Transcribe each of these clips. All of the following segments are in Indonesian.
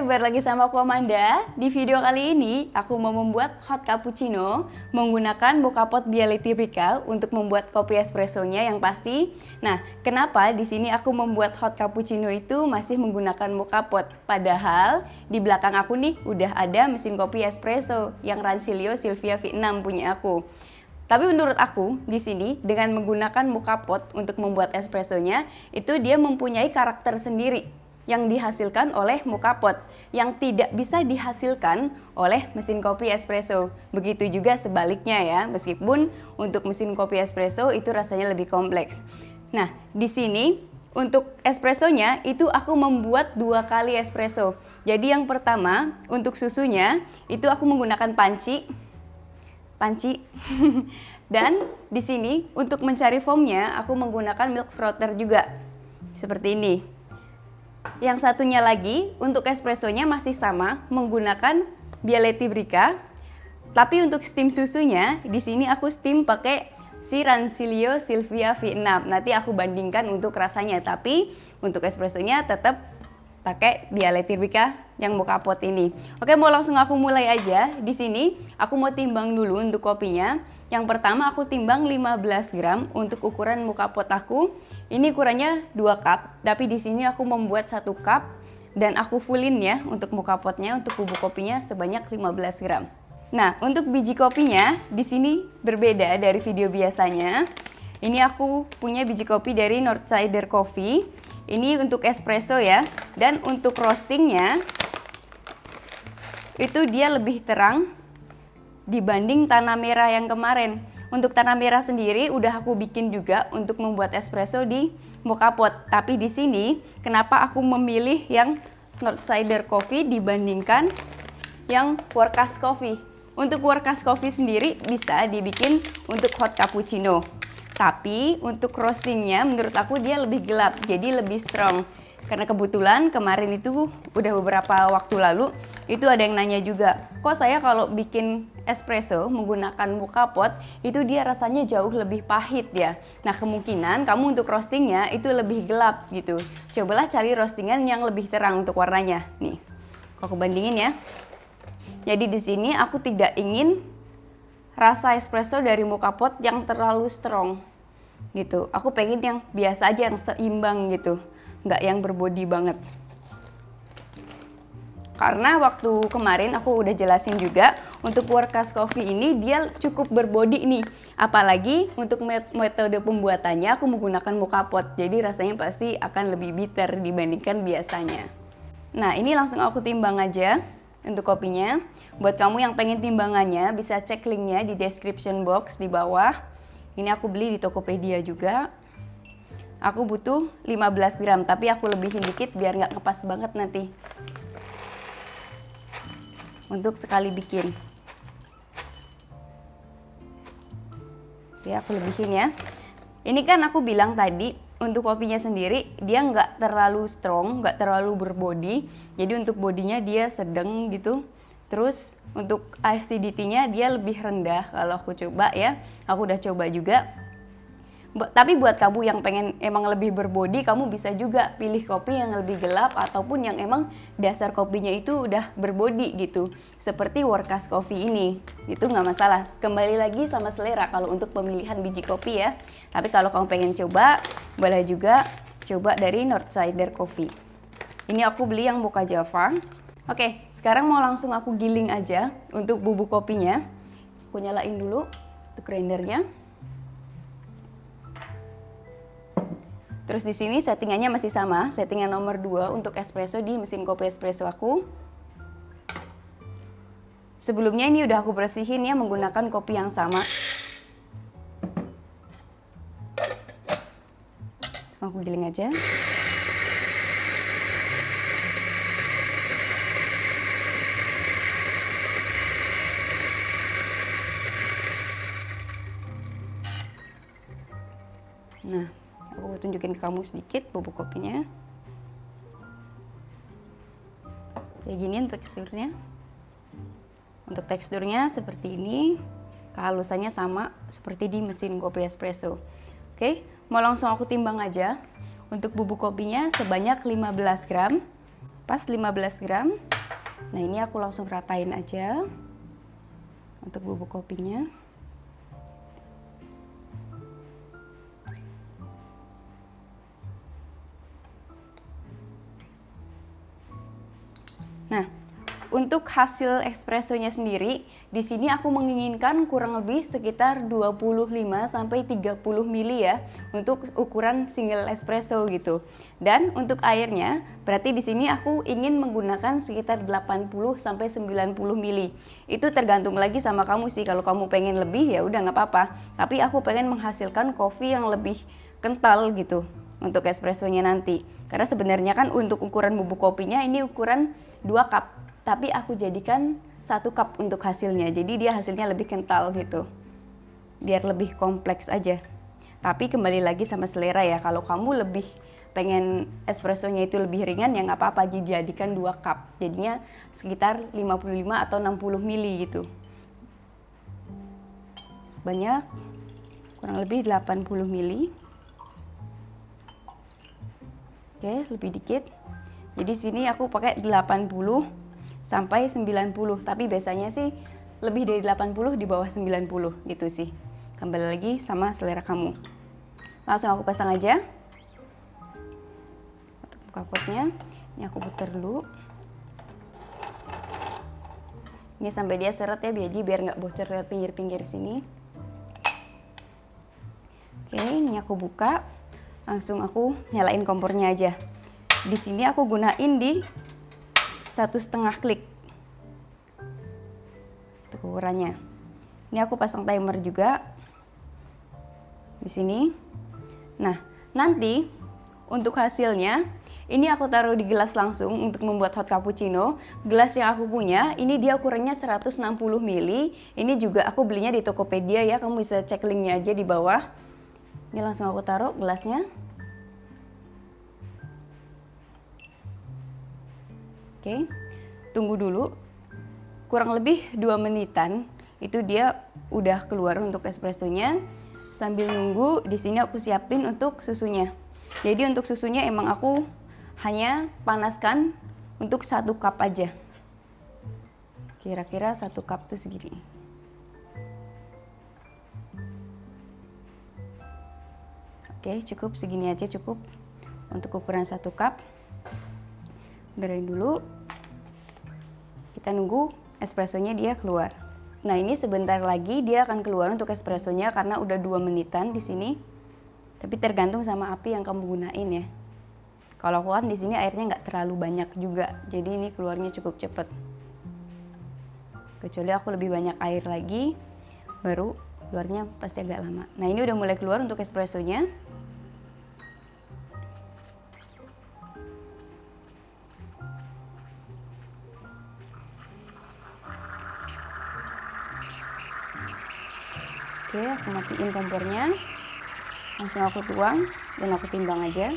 Hai, balik lagi sama aku Amanda. Di video kali ini, aku mau membuat hot cappuccino menggunakan mocha pot Biale Typica untuk membuat kopi espressonya yang pasti. Nah, kenapa di sini aku membuat hot cappuccino itu masih menggunakan mocha pot? Padahal di belakang aku nih udah ada mesin kopi espresso yang Rancilio Silvia V6 punya aku. Tapi menurut aku di sini dengan menggunakan mocha pot untuk membuat espressonya itu dia mempunyai karakter sendiri yang dihasilkan oleh mocha pot yang tidak bisa dihasilkan oleh mesin kopi espresso. Begitu juga sebaliknya ya, meskipun untuk mesin kopi espresso itu rasanya lebih kompleks. Nah, di sini untuk espressonya itu aku membuat 2 kali espresso. Jadi yang pertama untuk susunya itu aku menggunakan panci. Dan di sini untuk mencari foamnya aku menggunakan milk frother juga. Seperti ini. Yang satunya lagi untuk espressonya masih sama menggunakan Biale Typica. Tapi untuk steam susunya di sini aku steam pakai si Rancilio Silvia V6. Nanti aku bandingkan untuk rasanya, tapi untuk espressonya tetap pakai Biale Typica yang mocha pot ini. Oke, mau langsung aku mulai aja. Di sini aku mau timbang dulu untuk kopinya. Yang pertama aku timbang 15 gram untuk ukuran mocha pot aku. Ini ukurannya 2 cup, tapi di sini aku membuat 1 cup dan aku fullin ya untuk mocha potnya, untuk bubuk kopinya sebanyak 15 gram. Nah, untuk biji kopinya di sini berbeda dari video biasanya. Ini aku punya biji kopi dari Northsider Coffee. Ini untuk espresso ya, dan untuk roastingnya itu dia lebih terang dibanding tanah merah yang kemarin. Untuk tanah merah sendiri udah aku bikin juga untuk membuat espresso di mocha pot. Tapi di sini kenapa aku memilih yang Northsider Coffee dibandingkan yang Workas Coffee? Untuk Workas Coffee sendiri bisa dibikin untuk hot cappuccino. Tapi untuk roastingnya menurut aku dia lebih gelap, jadi lebih strong. Karena kebetulan kemarin itu udah beberapa waktu lalu itu ada yang nanya juga, kok saya kalau bikin espresso menggunakan mocha pot itu dia rasanya jauh lebih pahit ya. Nah, kemungkinan kamu untuk roastingnya itu lebih gelap gitu. Cobalah cari roastingan yang lebih terang untuk warnanya. Nih, aku bandingin ya. Jadi di sini aku tidak ingin rasa espresso dari mocha pot yang terlalu strong gitu. Aku pengen yang biasa aja, yang seimbang gitu, nggak yang berbody banget. Karena waktu kemarin aku udah jelasin juga untuk Workas Coffee ini dia cukup berbody nih. Apalagi untuk metode pembuatannya aku menggunakan mocha pot. Jadi rasanya pasti akan lebih bitter dibandingkan biasanya. Nah, ini langsung aku timbang aja untuk kopinya. Buat kamu yang pengen timbangannya bisa cek linknya di description box di bawah. Ini aku beli di Tokopedia juga. Aku butuh 15 gram, tapi aku lebihin dikit biar nggak ngepas banget nanti. Untuk sekali bikin. Oke, aku lebihin ya. Ini kan aku bilang tadi, untuk kopinya sendiri dia nggak terlalu strong, nggak terlalu berbody. Jadi untuk bodinya dia sedang gitu. Terus untuk acidity-nya dia lebih rendah kalau aku coba ya. Aku udah coba juga. Tapi buat kamu yang pengen emang lebih berbody, kamu bisa juga pilih kopi yang lebih gelap ataupun yang emang dasar kopinya itu udah berbody gitu. Seperti Workas Coffee ini, itu nggak masalah. Kembali lagi sama selera kalau untuk pemilihan biji kopi ya. Tapi kalau kamu pengen coba, boleh juga coba dari Northsider Coffee. Ini aku beli yang Mocha Java. Oke, sekarang mau langsung aku giling aja untuk bubuk kopinya. Aku nyalain dulu untuk grindernya. Terus di sini settingannya masih sama, settingan nomor 2 untuk espresso di mesin kopi espresso aku. Sebelumnya ini udah aku bersihin ya menggunakan kopi yang sama. Aku giling aja. Nah, aku tunjukin ke kamu sedikit bubuk kopinya. Kayak gini untuk teksturnya. Untuk teksturnya seperti ini. Kehalusannya sama seperti di mesin kopi espresso. Oke, mau langsung aku timbang aja. Untuk bubuk kopinya sebanyak 15 gram. pas 15 gram. Nah ini aku langsung ratain aja untuk bubuk kopinya. Nah, untuk hasil espressonya sendiri, di sini aku menginginkan kurang lebih sekitar 25 sampai 30 ml ya untuk ukuran single espresso gitu. Dan untuk airnya, berarti di sini aku ingin menggunakan sekitar 80 sampai 90 ml. Itu tergantung lagi sama kamu sih. Kalau kamu pengen lebih ya udah nggak apa-apa. Tapi aku pengen menghasilkan kopi yang lebih kental gitu untuk espressonya nanti. Karena sebenarnya kan untuk ukuran bubuk kopinya ini ukuran 2 cup, tapi aku jadikan 1 cup untuk hasilnya. Jadi dia hasilnya lebih kental gitu. Biar lebih kompleks aja. Tapi kembali lagi sama selera ya. Kalau kamu lebih pengen espressonya itu lebih ringan ya nggak apa-apa, dijadikan 2 cup. Jadinya sekitar 55 atau 60 ml gitu. Sebanyak kurang lebih 80 ml. Oke, lebih dikit. Jadi sini aku pakai 80 sampai 90, tapi biasanya sih lebih dari 80 di bawah 90 gitu sih. Kembali lagi sama selera kamu. Langsung aku pasang aja. Untuk buka potnya, ini aku putar dulu. Ini sampai dia seret ya, biar nggak bocor lewat pinggir-pinggir sini. Oke, ini aku buka. Langsung aku nyalain kompornya aja. Di sini aku gunain di 1,5 klik untuk ukurannya. Ini aku pasang timer juga di sini. Nah, nanti untuk hasilnya ini aku taruh di gelas langsung untuk membuat hot cappuccino. Gelas yang aku punya ini dia ukurannya 160 ml. Ini juga aku belinya di Tokopedia ya. Kamu bisa cek linknya aja di bawah. Ini langsung aku taruh gelasnya. Oke, tunggu dulu. Kurang lebih 2 menitan itu dia udah keluar untuk espressonya. Sambil nunggu di sini aku siapin untuk susunya. Jadi untuk susunya emang aku hanya panaskan untuk 1 cup aja. Kira-kira 1 cup tuh segini. Oke, cukup segini aja cukup untuk ukuran 1 cup. Biarin dulu. Kita nunggu espressonya dia keluar. Nah, ini sebentar lagi dia akan keluar untuk espressonya karena udah 2 menitan di sini. Tapi tergantung sama api yang kamu gunain ya. Kalau aku kan di sini airnya nggak terlalu banyak juga, jadi ini keluarnya cukup cepet. Kecuali aku lebih banyak air lagi, baru keluarnya pasti agak lama. Nah, ini udah mulai keluar untuk espressonya. Oke, aku matiin kompornya. Langsung aku tuang dan aku timbang aja.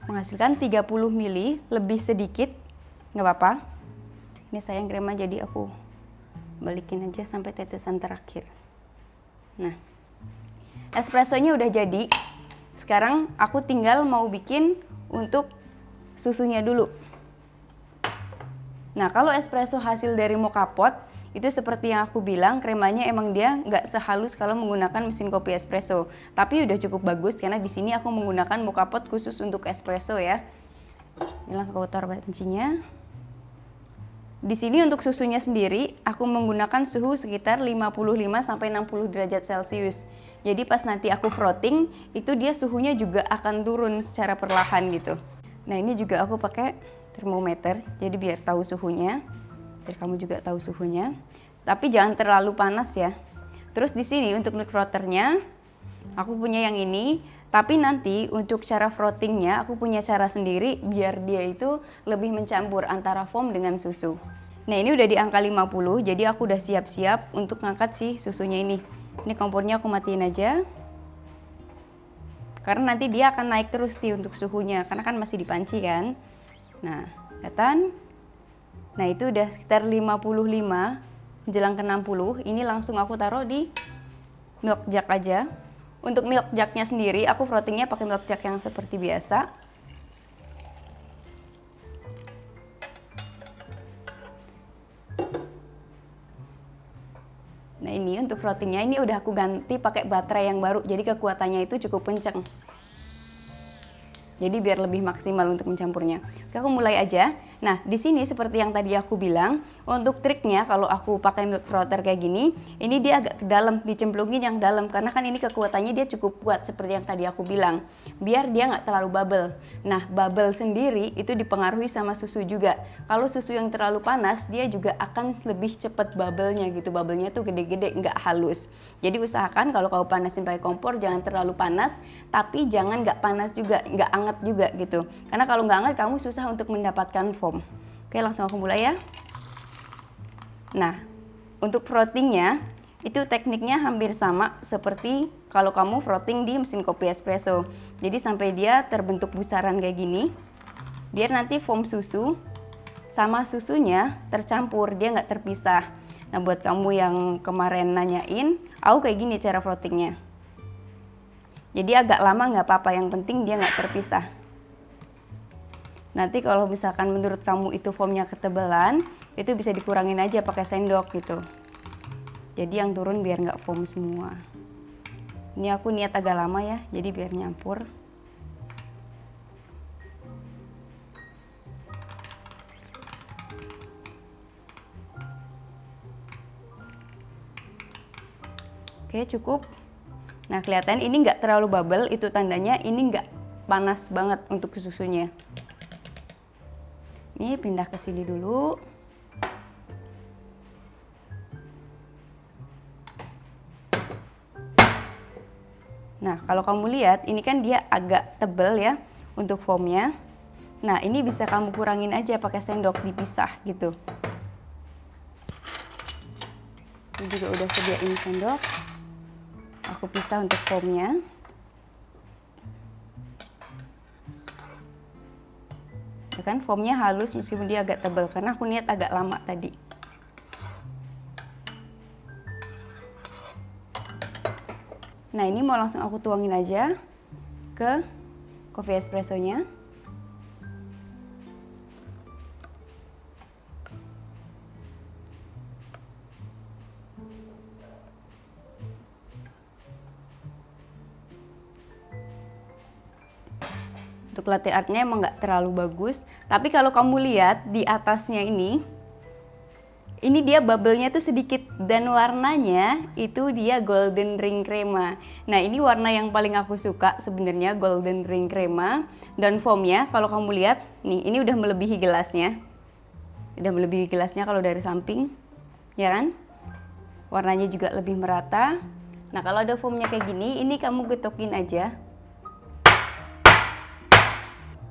Menghasilkan 30 ml, lebih sedikit, nggak apa-apa. Ini sayang krema jadi aku balikin aja sampai tetesan terakhir. Nah, espressonya udah jadi. Sekarang aku tinggal mau bikin untuk susunya dulu. Nah, kalau espresso hasil dari mocha pot, itu seperti yang aku bilang, kremanya emang dia nggak sehalus kalau menggunakan mesin kopi espresso. Tapi udah cukup bagus karena di sini aku menggunakan mocha pot khusus untuk espresso ya. Ini langsung aku taruh pancinya. Di sini untuk susunya sendiri, aku menggunakan suhu sekitar 55 sampai 60 derajat Celcius. Jadi pas nanti aku frotting, itu dia suhunya juga akan turun secara perlahan gitu. Nah, ini juga aku pakai termometer, jadi biar tahu suhunya. Biar kamu juga tahu suhunya. Tapi jangan terlalu panas ya. Terus di sini untuk milk frothernya, aku punya yang ini. Tapi nanti untuk cara frottingnya aku punya cara sendiri biar dia itu lebih mencampur antara foam dengan susu. Nah, ini udah di angka 50, jadi aku udah siap-siap untuk ngangkat si susunya ini. Ini kompornya aku matiin aja. Karena nanti dia akan naik terus nih untuk suhunya, karena kan masih dipanci kan. Nah, Kelihatan? Nah itu udah sekitar 55 menjelang ke 60. Ini langsung aku taruh di milk jug aja. Untuk milk jugnya sendiri aku frottingnya pakai milk jug yang seperti biasa. Nah ini untuk frottingnya, ini udah aku ganti pakai baterai yang baru, jadi kekuatannya itu cukup kenceng. Jadi biar lebih maksimal untuk mencampurnya. Oke, aku mulai aja. Nah, di sini seperti yang tadi aku bilang, untuk triknya kalau aku pakai milk frother kayak gini, ini dia agak ke dalam, dicemplungin yang dalam karena kan ini kekuatannya dia cukup kuat seperti yang tadi aku bilang. Biar dia nggak terlalu bubble. Nah, bubble sendiri itu dipengaruhi sama susu juga. Kalau susu yang terlalu panas, dia juga akan lebih cepat bubble-nya gitu. Bubble-nya tuh gede-gede, nggak halus. Jadi usahakan kalau kamu panasin pakai kompor jangan terlalu panas, tapi jangan nggak panas juga, nggak hangat juga gitu. Karena kalau nggak hangat kamu susah untuk mendapatkan foam. Oke, langsung aku mulai ya. Nah, untuk frottingnya itu tekniknya hampir sama seperti kalau kamu frotting di mesin kopi espresso. Jadi sampai dia terbentuk busaran kayak gini, biar nanti foam susu sama susunya tercampur, dia nggak terpisah. Nah, buat kamu yang kemarin nanyain, aku kayak gini cara frottingnya. Jadi agak lama nggak apa-apa, yang penting dia nggak terpisah. Nanti kalau misalkan menurut kamu itu foamnya ketebalan, itu bisa dikurangin aja pakai sendok gitu. Jadi yang turun biar nggak foam semua. Ini aku niat agak lama ya, jadi biar nyampur. Oke, cukup. Nah, kelihatan ini nggak terlalu bubble, itu tandanya ini nggak panas banget untuk susunya. Ini pindah ke sini dulu. Nah, kalau kamu lihat, ini kan dia agak tebal ya untuk foamnya. Nah, ini bisa kamu kurangin aja pakai sendok, dipisah gitu. Ini juga udah sediain sendok. Aku pisah untuk foamnya. Ya kan, foamnya halus meskipun dia agak tebal karena aku niat agak lama tadi. Nah, ini mau langsung aku tuangin aja ke kopi espressonya. Untuk latte artnya emang nggak terlalu bagus, tapi kalau kamu lihat di atasnya ini dia bubble-nya tuh sedikit dan warnanya itu dia golden ring crema. Nah, ini warna yang paling aku suka sebenarnya, golden ring crema. Dan foamnya kalau kamu lihat nih, ini udah melebihi gelasnya. Udah melebihi gelasnya kalau dari samping, ya kan? Warnanya juga lebih merata. Nah, kalau ada foamnya kayak gini, ini kamu getokin aja.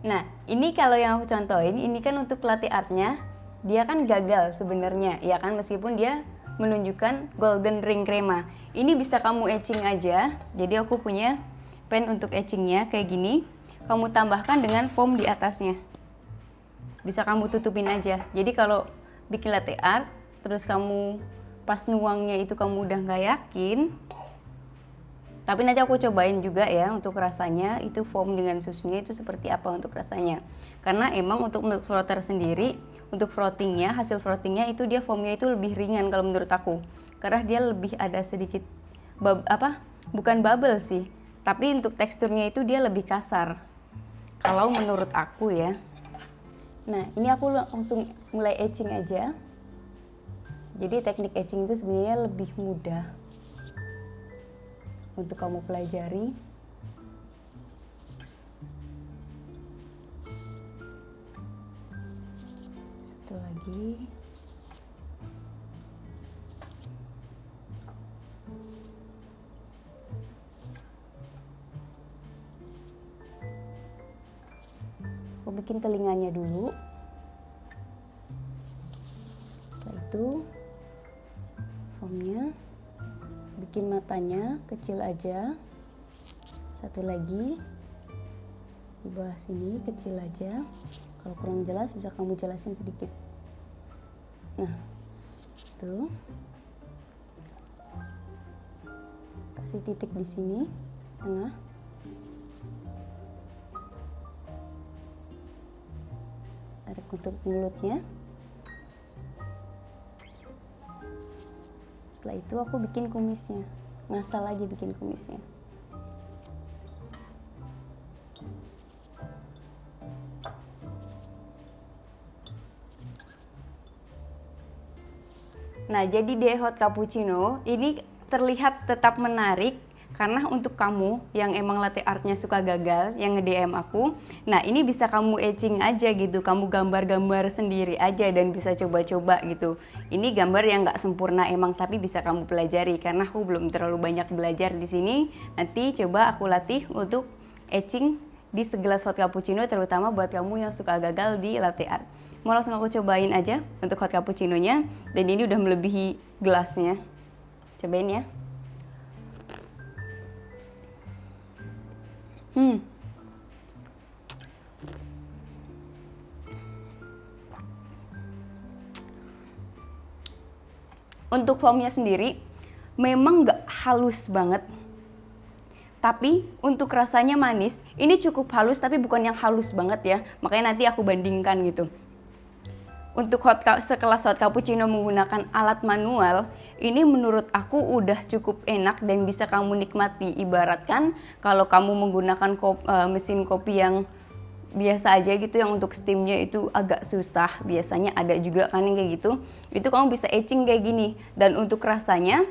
Nah, ini kalau yang aku contohin, ini kan untuk latte artnya, dia kan gagal sebenarnya, ya kan, meskipun dia menunjukkan golden ring crema. Ini bisa kamu etching aja, jadi aku punya pen untuk etchingnya kayak gini. Kamu tambahkan dengan foam di atasnya. Bisa kamu tutupin aja. Jadi kalau bikin latte art, terus kamu pas nuangnya itu kamu udah nggak yakin, tapi nanti aku cobain juga ya untuk rasanya itu foam dengan susunya itu seperti apa untuk rasanya. Karena emang untuk milk frother sendiri, untuk frottingnya, hasil frottingnya itu dia foamnya itu lebih ringan kalau menurut aku. Karena dia lebih ada sedikit bukan bubble sih, tapi untuk teksturnya itu dia lebih kasar. Kalau menurut aku ya. Nah, ini aku langsung mulai etching aja. Jadi teknik etching itu sebenarnya lebih mudah untuk kamu pelajari. Satu lagi. Aku bikin telinganya dulu. Setelah itu foamnya, bikin matanya kecil aja. Satu lagi di bawah sini kecil aja. Kalau kurang jelas bisa kamu jelasin sedikit. Nah, tuh. Kasih titik di sini, tengah. Tarik untuk mulutnya. Setelah itu aku bikin kumisnya. Ngasal aja bikin kumisnya. Nah, jadi deh hot cappuccino ini terlihat tetap menarik karena untuk kamu yang emang latte artnya suka gagal, yang nge-DM aku, nah ini bisa kamu etching aja gitu, kamu gambar-gambar sendiri aja dan bisa coba-coba gitu. Ini gambar yang nggak sempurna emang, tapi bisa kamu pelajari karena aku belum terlalu banyak belajar di sini. Nanti coba aku latih untuk etching di segelas hot cappuccino, terutama buat kamu yang suka gagal di latte art. Mau langsung aku cobain aja untuk hot cappuccino-nya, dan ini udah melebihi gelasnya. Cobain ya. Untuk foamnya sendiri memang nggak halus banget, tapi untuk rasanya manis. Ini cukup halus tapi bukan yang halus banget ya, makanya nanti aku bandingkan gitu. Untuk sekelas hot cappuccino menggunakan alat manual, ini menurut aku udah cukup enak dan bisa kamu nikmati. Ibaratkan kalau kamu menggunakan mesin kopi yang biasa aja gitu, yang untuk steamnya itu agak susah, biasanya ada juga kan yang kayak gitu, itu kamu bisa etching kayak gini. Dan untuk rasanya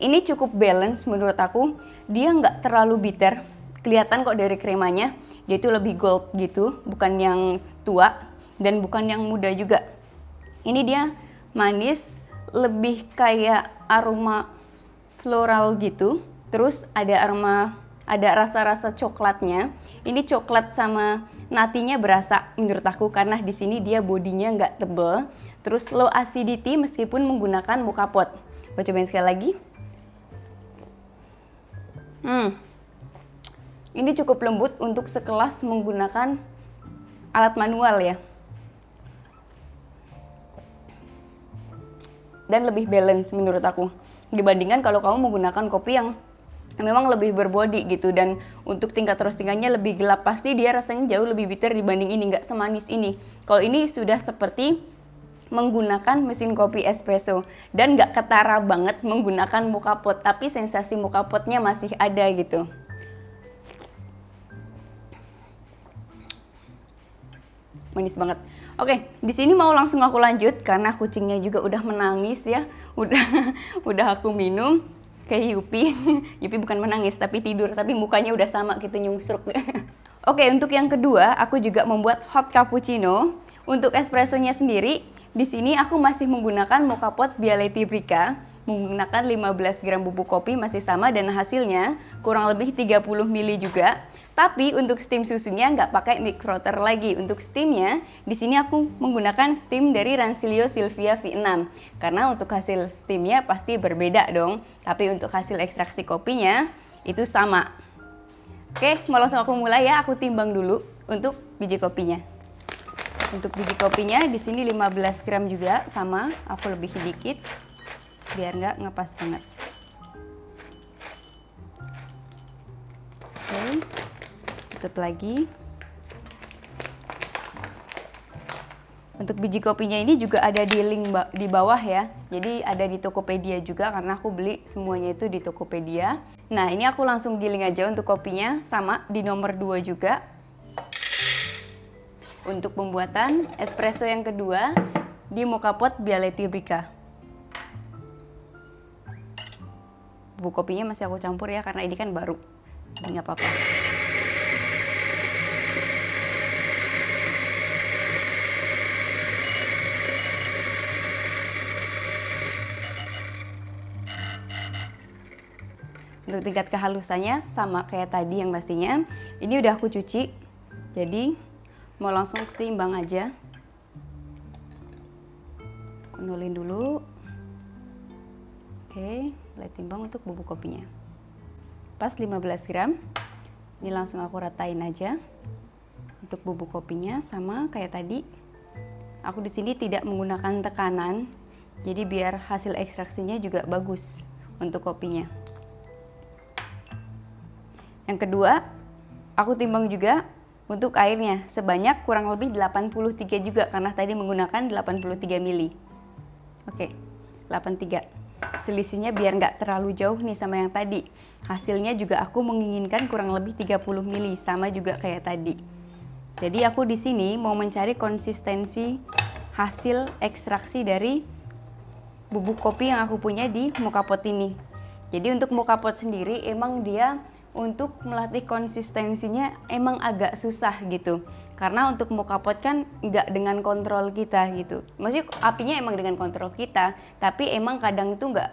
ini cukup balance menurut aku, dia nggak terlalu bitter, kelihatan kok dari kremanya, dia itu lebih gold gitu, bukan yang tua dan bukan yang muda juga. Ini dia manis, lebih kayak aroma floral gitu, terus ada aroma, ada rasa-rasa coklatnya. Ini coklat sama natinya berasa menurut aku karena di sini dia bodinya nggak tebel, terus low acidity meskipun menggunakan mocha pot. Mau cobain sekali lagi. Ini cukup lembut untuk sekelas menggunakan alat manual ya. Dan lebih balance menurut aku dibandingkan kalau kamu menggunakan kopi yang memang lebih berbody gitu, dan untuk tingkat roastingannya lebih gelap, pasti dia rasanya jauh lebih bitter dibanding ini, nggak semanis ini. Kalau ini sudah seperti menggunakan mesin kopi espresso dan nggak ketara banget menggunakan mocha pot, tapi sensasi mocha potnya masih ada gitu. Manis banget. Oke, di sini mau langsung aku lanjut karena kucingnya juga udah menangis ya. Udah aku minum kayak Yupi. Yupi bukan menangis tapi tidur, tapi mukanya udah sama gitu nyungsruk. Oke, untuk yang kedua aku juga membuat hot cappuccino. Untuk espressonya sendiri, di sini aku masih menggunakan mocha pot Bialetti Bricca, menggunakan 15 gram bubuk kopi masih sama, dan hasilnya kurang lebih 30 ml juga. Tapi untuk steam susunya nggak pakai milk frother lagi. Untuk steamnya di sini aku menggunakan steam dari Rancilio Silvia V6 karena untuk hasil steamnya pasti berbeda dong. Tapi untuk hasil ekstraksi kopinya itu sama. Oke, mau langsung aku mulai ya. Aku timbang dulu untuk biji kopinya. Untuk biji kopinya di sini 15 gram juga sama. Aku lebih dikit biar nggak ngepas banget. Oke, tutup lagi. Untuk biji kopinya ini juga ada di link di bawah ya. Jadi ada di Tokopedia juga karena aku beli semuanya itu di Tokopedia. Nah, ini aku langsung giling aja untuk kopinya, sama di nomor 2 juga. Untuk pembuatan espresso yang kedua di mocha pot Bialetti Bricca. Bubuk kopinya masih aku campur ya karena ini kan baru. Jadi nggak apa-apa. Untuk tingkat kehalusannya sama kayak tadi yang pastinya. Ini udah aku cuci. Jadi mau langsung ketimbang aja. Kunulin dulu. Oke, mulai timbang untuk bubuk kopinya. Pas 15 gram. Ini langsung aku ratain aja. Untuk untuk bubuk kopinya sama kayak tadi. Aku di sini tidak menggunakan tekanan, jadi biar hasil ekstraksinya juga bagus untuk kopinya. Yang kedua, aku timbang juga untuk airnya sebanyak kurang lebih 83 juga karena tadi menggunakan 83 mili. Oke, 83. Selisihnya biar nggak terlalu jauh nih sama yang tadi. Hasilnya juga aku menginginkan kurang lebih 30 mili sama juga kayak tadi. Jadi aku di sini mau mencari konsistensi hasil ekstraksi dari bubuk kopi yang aku punya di moka pot ini. Jadi untuk moka pot sendiri emang dia untuk melatih konsistensinya emang agak susah gitu. Karena untuk moka pot kan nggak dengan kontrol kita gitu. Maksudnya apinya emang dengan kontrol kita, tapi emang kadang itu nggak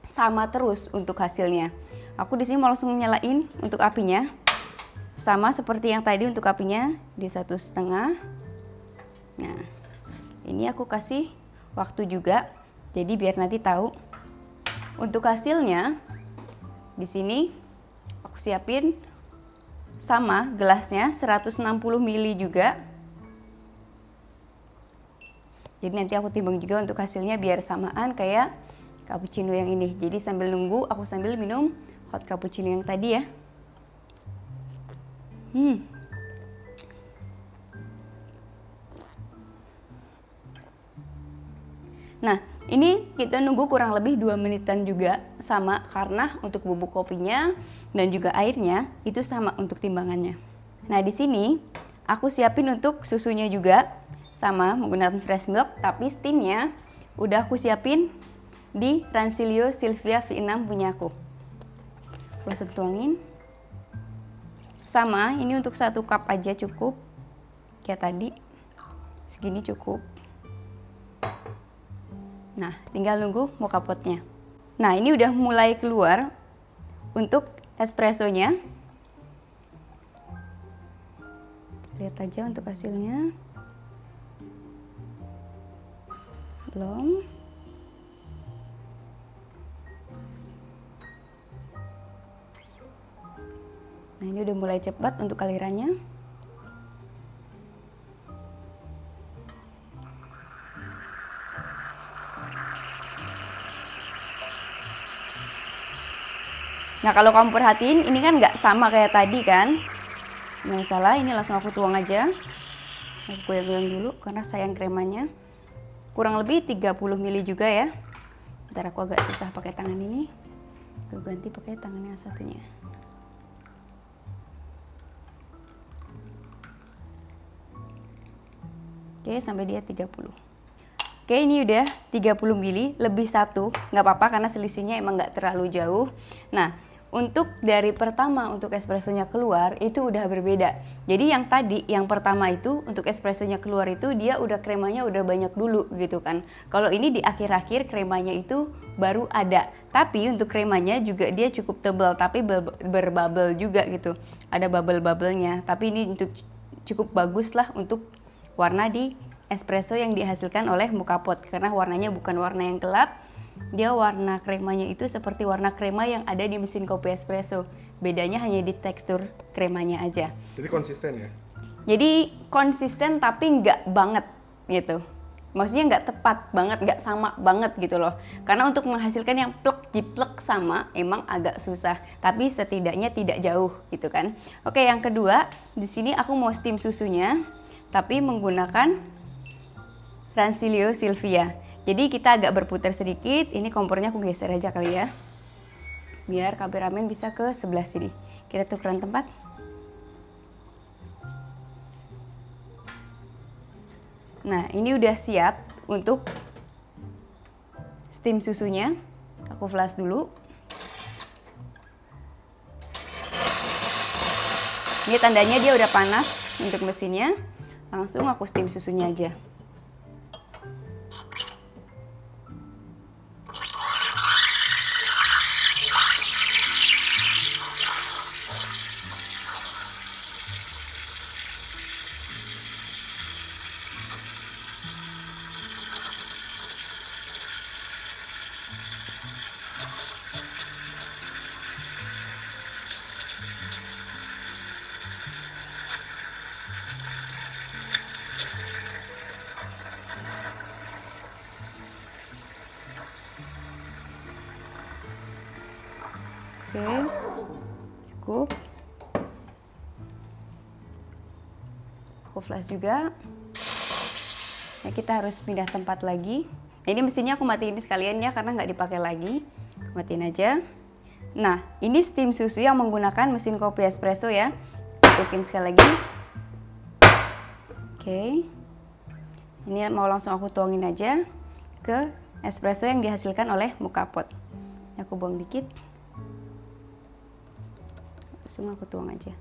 sama terus untuk hasilnya. Aku di sini mau langsung nyalain untuk apinya. Sama seperti yang tadi untuk apinya di 1,5. Nah, ini aku kasih waktu juga. Jadi biar nanti tahu. Untuk hasilnya di sini aku siapin sama gelasnya 160 ml juga. Jadi nanti aku timbang juga untuk hasilnya biar samaan kayak cappuccino yang ini. Jadi sambil nunggu aku sambil minum hot cappuccino yang tadi ya. Nah, ini kita nunggu kurang lebih 2 menitan juga sama karena untuk bubuk kopinya dan juga airnya itu sama untuk timbangannya. Nah, di sini aku siapin untuk susunya juga sama menggunakan fresh milk, tapi steamnya udah aku siapin di Ransilio Silvia V6 punya aku. Langsung tuangin. Sama, ini untuk 1 cup aja cukup. Kayak tadi. Segini cukup. Nah, tinggal nunggu moka potnya. Nah, ini udah mulai keluar untuk espressonya. Lihat aja untuk hasilnya. Belum. Nah, ini udah mulai cepat untuk alirannya. Nah, kalau kamu perhatiin, ini kan nggak sama kayak tadi kan. Nggak salah, ini langsung aku tuang aja. Aku goyang-goyang dulu karena sayang kremanya. Kurang lebih 30 ml juga ya. Ntar aku agak susah pakai tangan ini. Aku ganti pakai tangan yang satunya. Oke, sampai dia 30. Oke, ini udah 30 mili, lebih 1, nggak apa-apa karena selisihnya emang nggak terlalu jauh. Nah, untuk dari pertama untuk espressonya keluar itu udah berbeda. Jadi yang tadi, yang pertama itu untuk espressonya keluar itu dia udah kremanya udah banyak dulu gitu kan. Kalau ini di akhir-akhir kremanya itu baru ada. Tapi untuk kremanya juga dia cukup tebal tapi berbubble juga gitu. Ada bubble-bubblenya. Tapi ini untuk cukup bagus lah untuk warna di espresso yang dihasilkan oleh moka pot karena warnanya bukan warna yang gelap, dia warna kremanya itu seperti warna krema yang ada di mesin kopi espresso. Bedanya hanya di tekstur kremanya aja. Jadi konsisten ya? Jadi konsisten tapi nggak banget gitu. Maksudnya nggak tepat banget, nggak sama banget gitu loh. Karena untuk menghasilkan yang plek jiplek sama emang agak susah, tapi setidaknya tidak jauh gitu kan. Oke, yang kedua di sini aku mau steam susunya. Tapi menggunakan Ransilio Silvia. Jadi kita agak berputar sedikit. Ini kompornya aku geser aja kali ya. Biar kameramen bisa ke sebelah sini. Kita tukeran tempat. Nah, ini udah siap untuk steam susunya. Aku flash dulu. Ini tandanya dia udah panas untuk mesinnya. Langsung aku steam susunya aja. Oke, cukup. Aku flash juga. Nah, kita harus pindah tempat lagi. Nah, ini mesinnya aku matiin sekalian ya karena nggak dipakai lagi. Matiin aja. Nah, ini steam susu yang menggunakan mesin kopi espresso ya. Tukin sekali lagi. Oke. Ini mau langsung aku tuangin aja ke espresso yang dihasilkan oleh Mokapot. Aku buang dikit. Langsung aku tuang aja.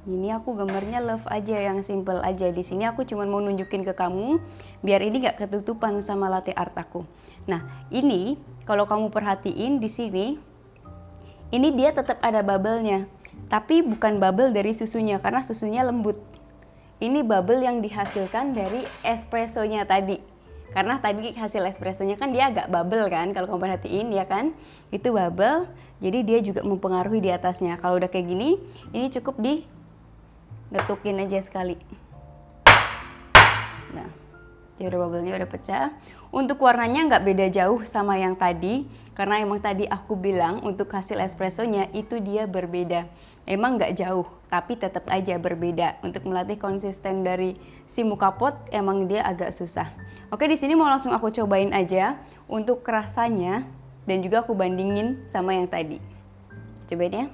Ini aku gambarnya love aja, yang simple aja. Di sini aku cuma mau nunjukin ke kamu biar ini gak ketutupan sama latte art aku. Nah, ini kalau kamu perhatiin di sini, ini dia tetap ada bubble-nya, tapi bukan bubble dari susunya karena susunya lembut. Ini bubble yang dihasilkan dari espressonya tadi. Karena tadi hasil espressonya kan dia agak bubble kan, kalau kamu perhatiin ya kan, itu bubble. Jadi dia juga mempengaruhi di atasnya. Kalau udah kayak gini, ini cukup getukin aja sekali. Nah, jadi bubble-nya udah pecah. Untuk warnanya nggak beda jauh sama yang tadi, karena emang tadi aku bilang untuk hasil espressonya itu dia berbeda. Emang nggak jauh, tapi tetap aja berbeda. Untuk melatih konsisten dari si Mokapot, emang dia agak susah. Oke, di sini mau langsung aku cobain aja untuk rasanya dan juga aku bandingin sama yang tadi. Cobain ya.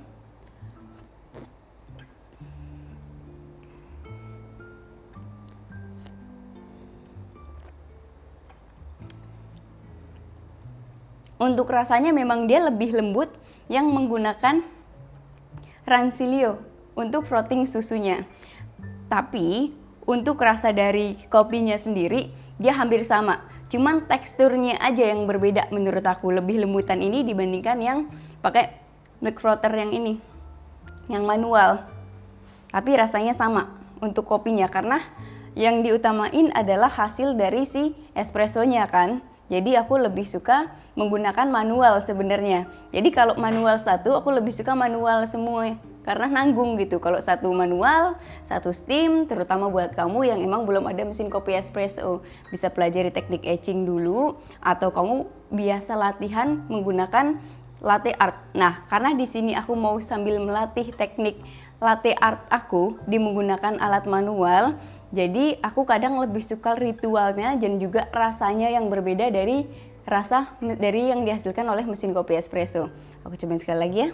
Untuk rasanya memang dia lebih lembut yang menggunakan Ransilio untuk frotting susunya. Tapi untuk rasa dari kopinya sendiri dia hampir sama. Cuman teksturnya aja yang berbeda menurut aku. Lebih lembutan ini dibandingkan yang pakai milk frother yang ini, yang manual. Tapi rasanya sama untuk kopinya karena yang diutamain adalah hasil dari si espressonya kan. Jadi aku lebih suka menggunakan manual sebenarnya. Jadi kalau manual satu, aku lebih suka manual semua karena nanggung gitu. Kalau satu manual, satu steam, terutama buat kamu yang emang belum ada mesin kopi espresso, bisa pelajari teknik etching dulu atau kamu biasa latihan menggunakan latte art. Nah, karena di sini aku mau sambil melatih teknik latte art aku di menggunakan alat manual. Jadi aku kadang lebih suka ritualnya dan juga rasanya yang berbeda dari rasa dari yang dihasilkan oleh mesin kopi espresso. Aku cobain sekali lagi ya.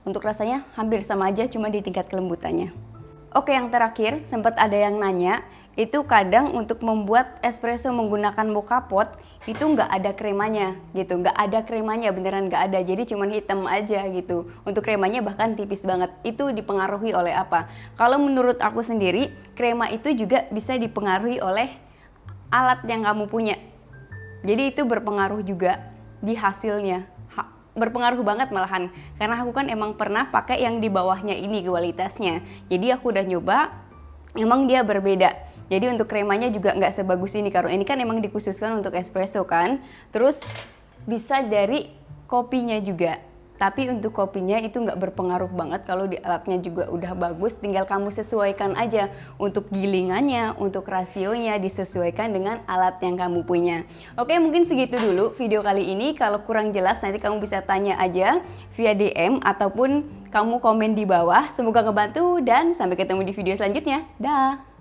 Untuk rasanya hampir sama aja, cuma di tingkat kelembutannya. Oke, yang terakhir sempat ada yang nanya, itu kadang untuk membuat espresso menggunakan Mokapot itu nggak ada kremanya gitu, nggak ada kremanya, beneran nggak ada, jadi cuman hitam aja gitu. Untuk kremanya bahkan tipis banget. Itu dipengaruhi oleh apa? Kalau menurut aku sendiri, krema itu juga bisa dipengaruhi oleh alat yang kamu punya. Jadi itu berpengaruh juga di hasilnya. Berpengaruh banget malahan, karena aku kan emang pernah pakai yang di bawahnya ini kualitasnya. Jadi aku udah nyoba, emang dia berbeda. Jadi untuk kremanya juga nggak sebagus ini, karena ini kan emang dikhususkan untuk espresso kan. Terus bisa dari kopinya juga. Tapi untuk kopinya itu nggak berpengaruh banget, kalau di alatnya juga udah bagus, tinggal kamu sesuaikan aja untuk gilingannya, untuk rasionya disesuaikan dengan alat yang kamu punya. Oke, mungkin segitu dulu video kali ini. Kalau kurang jelas nanti kamu bisa tanya aja via DM ataupun kamu komen di bawah. Semoga ngebantu dan sampai ketemu di video selanjutnya. Dah.